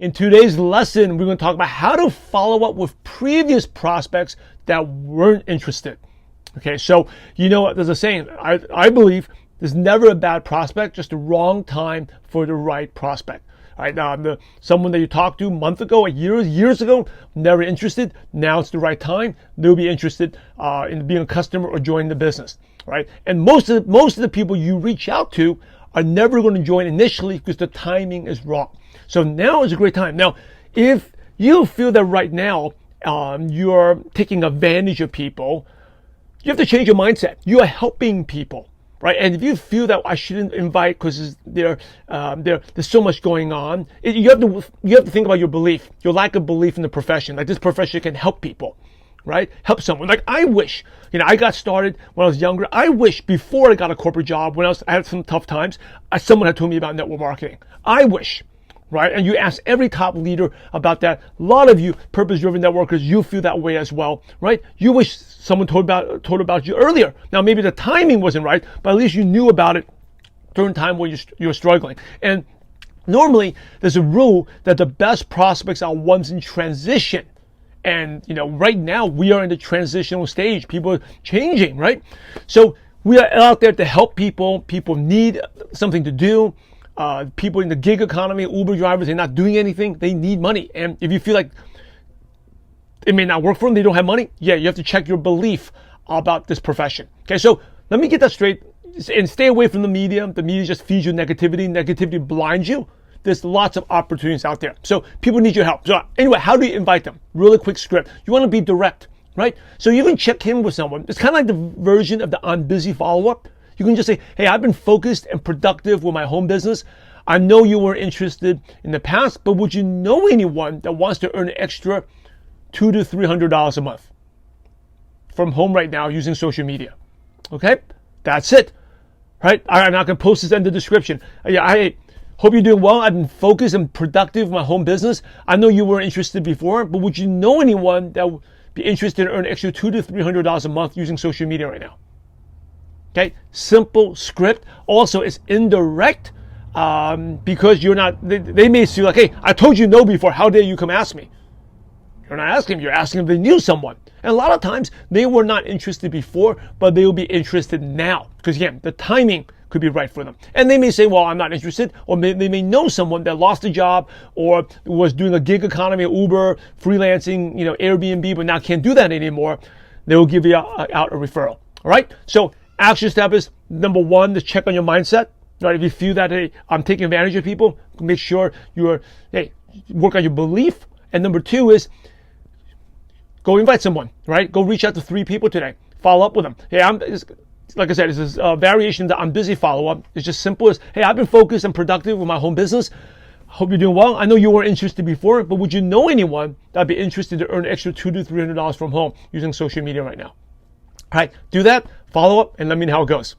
In today's lesson, we're going to talk about how to follow up with previous prospects that weren't interested. Okay, so you know what, there's a saying, I believe there's never a bad prospect, just the wrong time for the right prospect. All right, someone that you talked to a month ago, years ago, never interested. Now it's the right time. They'll be interested in being a customer or joining the business. Right, and most of the people you reach out to are never going to join initially because the timing is wrong. So now is a great time. Now, if you feel that right now you're taking advantage of people, you have to change your mindset. You are helping people. Right, and if you feel that I shouldn't invite because there's so much going on, you have to think about your belief, your lack of belief in the profession. Like, this profession can help people, right? Help someone. Like, I wish, I got started when I was younger. I wish before I got a corporate job, when I had some tough times, someone had told me about network marketing. I wish. Right? And you ask every top leader about that. A lot of you purpose-driven networkers, you feel that way as well, right? You wish someone told about you earlier. Now, maybe the timing wasn't right, but at least you knew about it during time when you're struggling. And normally, there's a rule that the best prospects are ones in transition. And, right now, we are in the transitional stage. People are changing, right? So we are out there to help people. People need something to do. People in the gig economy, Uber drivers, they're not doing anything. They need money. And if you feel like it may not work for them, they don't have money, yeah, you have to check your belief about this profession. Okay, so let me get that straight and stay away from the media. The media just feeds you negativity. Negativity blinds you. There's lots of opportunities out there. So people need your help. So anyway, how do you invite them? Really quick script. You want to be direct, right? So you can check in with someone. It's kind of like the version of the I'm busy follow-up. You can just say, hey, I've been focused and productive with my home business. I know you were interested in the past, but would you know anyone that wants to earn an extra $200 to $300 a month from home right now using social media? Okay, that's it. Right? I'm not going to post this in the description. I hope you're doing well. I've been focused and productive in my home business. I know you were interested before, but would you know anyone that would be interested in earning an extra $200 to $300 a month using social media right now? Okay, simple script. Also, it's indirect because you're not, they may see like, hey, I told you no before. How dare you come ask me? You're not asking them. You're asking if they knew someone. And a lot of times, they were not interested before, but they will be interested now. Because again, the timing could be right for them. And they may say, well, I'm not interested. Or they may know someone that lost a job or was doing a gig economy, Uber, freelancing, Airbnb, but now can't do that anymore. They will give you out a referral. All right? So, action step is, number one, to check on your mindset. Right? If you feel that, hey, I'm taking advantage of people, make sure work on your belief. And number two is, go invite someone, right? Go reach out to 3 people today. Follow up with them. Hey, like I said, it's a variation that I'm busy follow-up. It's just simple as, hey, I've been focused and productive with my home business. Hope you're doing well. I know you weren't interested before, but would you know anyone that'd be interested to earn an extra $200 to $300 from home using social media right now? All right, do that, follow up, and let me know how it goes.